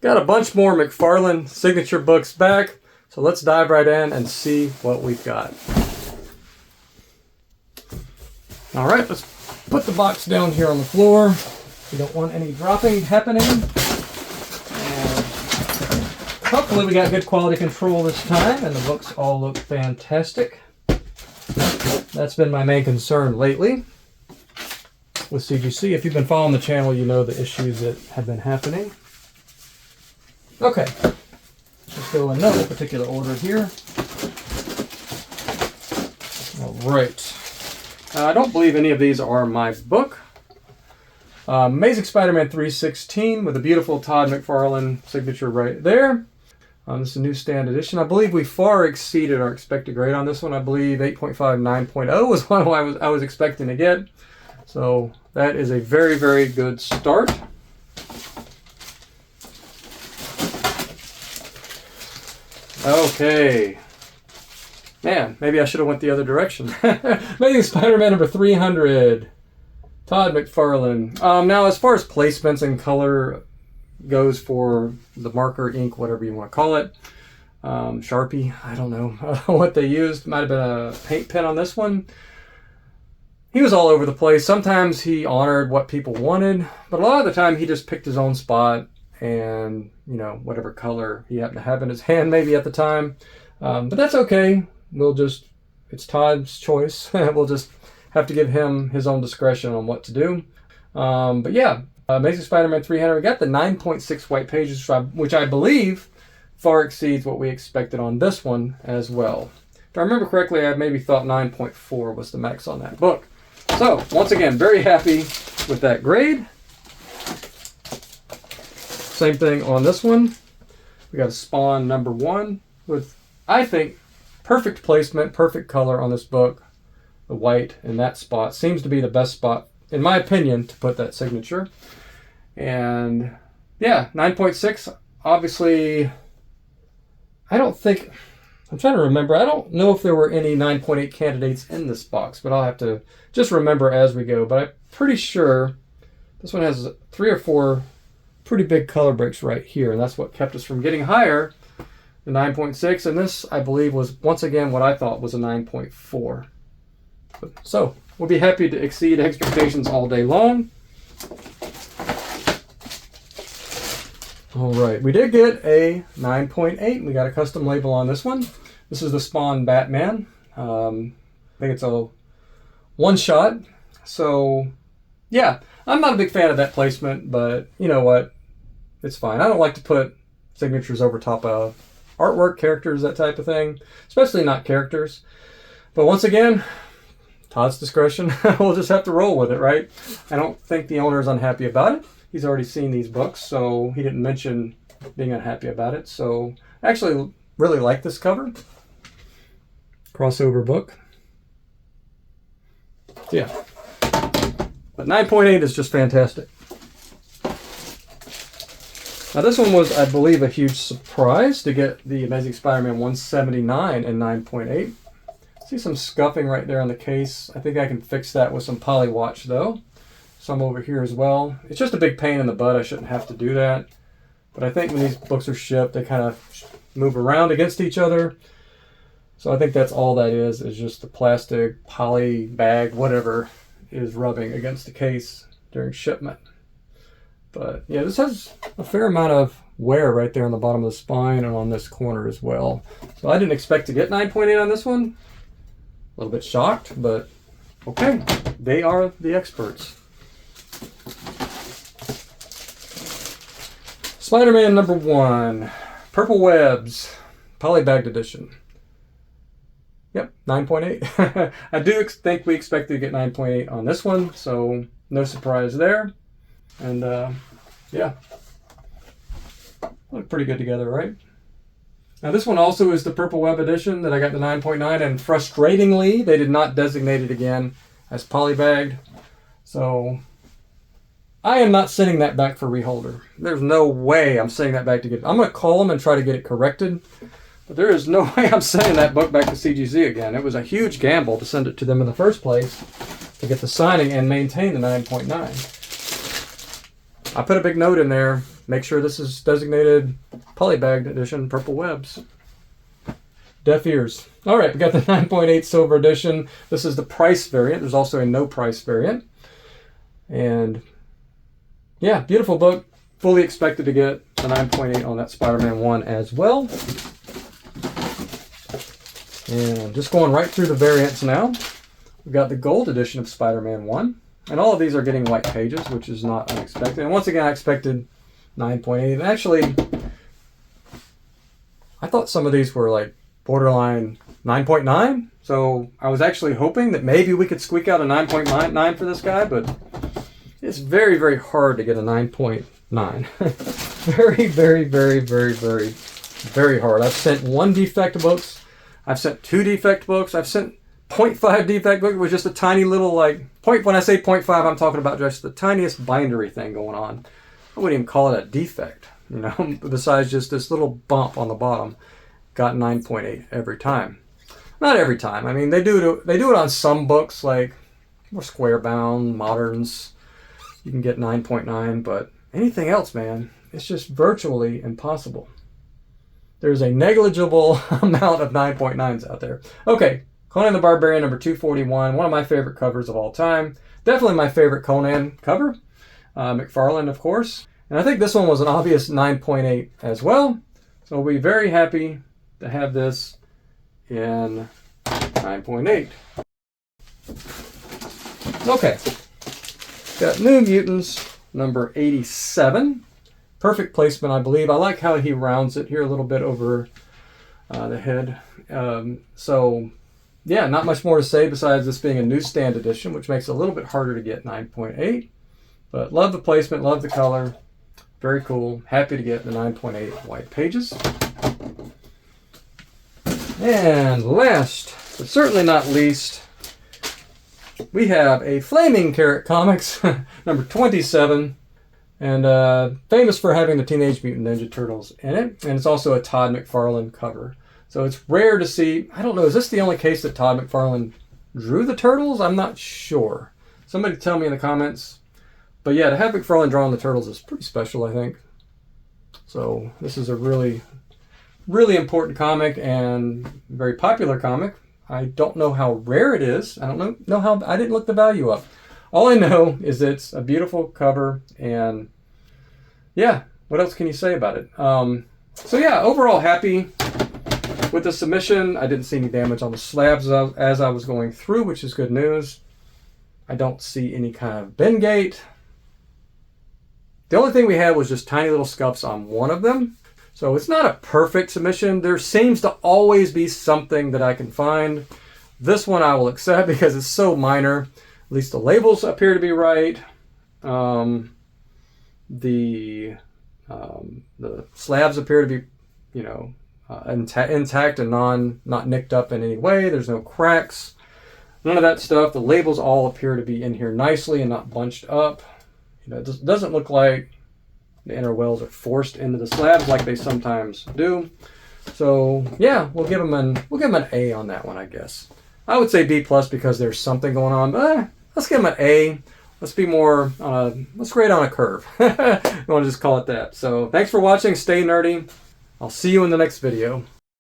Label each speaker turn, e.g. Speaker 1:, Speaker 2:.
Speaker 1: Got a bunch more McFarlane signature books back, so let's dive right in and see what we've got. All right, let's put the box down here on the floor. We don't want any dropping happening. And hopefully we got good quality control this time, and the books all look fantastic. That's been my main concern lately with CGC. If you've been following the channel, you know the issues that have been happening. Okay, let's go in no particular order here. All right. I don't believe any of these are my book. Amazing Spider-Man 316 with a beautiful Todd McFarlane signature right there. This is a newsstand edition. I believe we far exceeded our expected grade on this one. I believe 8.5, 9.0 was what I was expecting to get. So that is a very, very good start. Okay. Man, maybe I should have went the other direction. Amazing Spider-Man number 300. Todd McFarlane. Now, as far as placements and color goes for the marker, ink, whatever you want to call it, Sharpie, I don't know what they used. Might have been a paint pen on this one. He was all over the place. Sometimes he honored what people wanted, but a lot of the time he just picked his own spot and, you know, whatever color he happened to have in his hand maybe at the time. But that's okay. It's Todd's choice. We'll just have to give him his own discretion on what to do. But yeah, Amazing Spider-Man 300, we got the 9.6 white pages, which I believe far exceeds what we expected on this one as well. If I remember correctly, I maybe thought 9.4 was the max on that book. So, once again, very happy with that grade. Same thing on this one. We got a Spawn number 1 with, I think, perfect placement, perfect color on this book. The white in that spot seems to be the best spot, in my opinion, to put that signature. And yeah, 9.6, obviously, I'm trying to remember. I don't know if there were any 9.8 candidates in this box, but I'll have to just remember as we go. But I'm pretty sure this one has 3 or 4 pretty big color breaks right here, and that's what kept us from getting higher. The 9.6, and this, I believe, was once again what I thought was a 9.4. So, we'll be happy to exceed expectations all day long. All right, we did get a 9.8. We got a custom label on this one. This is the Spawn Batman. I think it's a one-shot. So, yeah, I'm not a big fan of that placement, but you know what? It's fine. I don't like to put signatures over top of artwork, characters, that type of thing, especially not characters. But once again, Todd's discretion. We'll just have to roll with it, right? I don't think the owner is unhappy about it. He's already seen these books, so he didn't mention being unhappy about it. So I actually really like this cover. Crossover book. Yeah. But 9.8 is just fantastic. Now this one was, I believe, a huge surprise to get the Amazing Spider-Man 179 and 9.8. See some scuffing right there on the case. I think I can fix that with some poly watch though. Some over here as well. It's just a big pain in the butt. I shouldn't have to do that. But I think when these books are shipped, they kind of move around against each other. So I think that's all that is just the plastic, poly bag, whatever is rubbing against the case during shipment. But yeah, this has a fair amount of wear right there on the bottom of the spine and on this corner as well. So I didn't expect to get 9.8 on this one. A little bit shocked, but okay. They are the experts. Spider-Man number 1. Purple Webs. Polybagged edition. Yep, 9.8. I do think we expected to get 9.8 on this one, so no surprise there. And yeah, look pretty good together, right? Now this one also is the Purple Web edition that I got the 9.9, and frustratingly, they did not designate it again as polybagged. So I am not sending that back for reholder. There's no way I'm sending that back to get it. I'm going to call them and try to get it corrected. But there is no way I'm sending that book back to CGC again. It was a huge gamble to send it to them in the first place to get the signing and maintain the 9.9. I put a big note in there make sure this is designated polybagged edition, purple webs. Deaf ears. All right, we got the 9.8 silver edition. This is the price variant. There's also a no price variant. And yeah, beautiful book. Fully expected to get the 9.8 on that Spider-Man 1 as well. And just going right through the variants now. We've got the gold edition of Spider-Man 1. And all of these are getting white pages, which is not unexpected. And once again, I expected 9.8. And actually, I thought some of these were like borderline 9.9. So I was actually hoping that maybe we could squeak out a 9.9 for this guy, but it's very, very hard to get a 9.9. Very, very, very, very, very, very hard. I've sent 1 defect books. I've sent 2 defect books. I've sent 0.5 defect book. It was just a tiny little when I say 0.5, I'm talking about just the tiniest bindery thing going on. I wouldn't even call it a defect, you know, besides just this little bump on the bottom. Got 9.8 every time. Not every time. I mean, they do it on some books, like more square bound, moderns. You can get 9.9, but anything else, man, it's just virtually impossible. There's a negligible amount of 9.9s out there. Okay, Conan the Barbarian number 241, one of my favorite covers of all time. Definitely my favorite Conan cover. McFarlane, of course. And I think this one was an obvious 9.8 as well. So we'll be very happy to have this in 9.8. Okay. Got New Mutants number 87. Perfect placement, I believe. I like how he rounds it here a little bit over the head. So, yeah, not much more to say besides this being a newsstand edition, which makes it a little bit harder to get 9.8. But love the placement, love the color. Very cool. Happy to get the 9.8 white pages. And last, but certainly not least, we have a Flaming Carrot Comics, number 27. And famous for having the Teenage Mutant Ninja Turtles in it. And it's also a Todd McFarlane cover. So it's rare to see. I don't know, is this the only case that Todd McFarlane drew the Turtles? I'm not sure. Somebody tell me in the comments. But yeah, to have McFarlane drawing the Turtles is pretty special, I think. So this is a really, really important comic and very popular comic. I don't know how rare it is. I don't know how, I didn't look the value up. All I know is it's a beautiful cover, and yeah, what else can you say about it? So yeah, overall happy with the submission. I didn't see any damage on the slabs as I was going through, which is good news. I don't see any kind of bend gate. The only thing we had was just tiny little scuffs on one of them. So it's not a perfect submission. There seems to always be something that I can find. This one I will accept because it's so minor. At least the labels appear to be right. The slabs appear to be, you know, intact and not nicked up in any way. There's no cracks. None of that stuff. The labels all appear to be in here nicely and not bunched up. You know, it doesn't look like the inner wells are forced into the slabs like they sometimes do. So yeah, we'll give them an A on that one, I guess. I would say B+ because there's something going on, but let's give them an A. Let's be more, let's grade on a curve. I want to just call it that. So thanks for watching. Stay nerdy. I'll see you in the next video.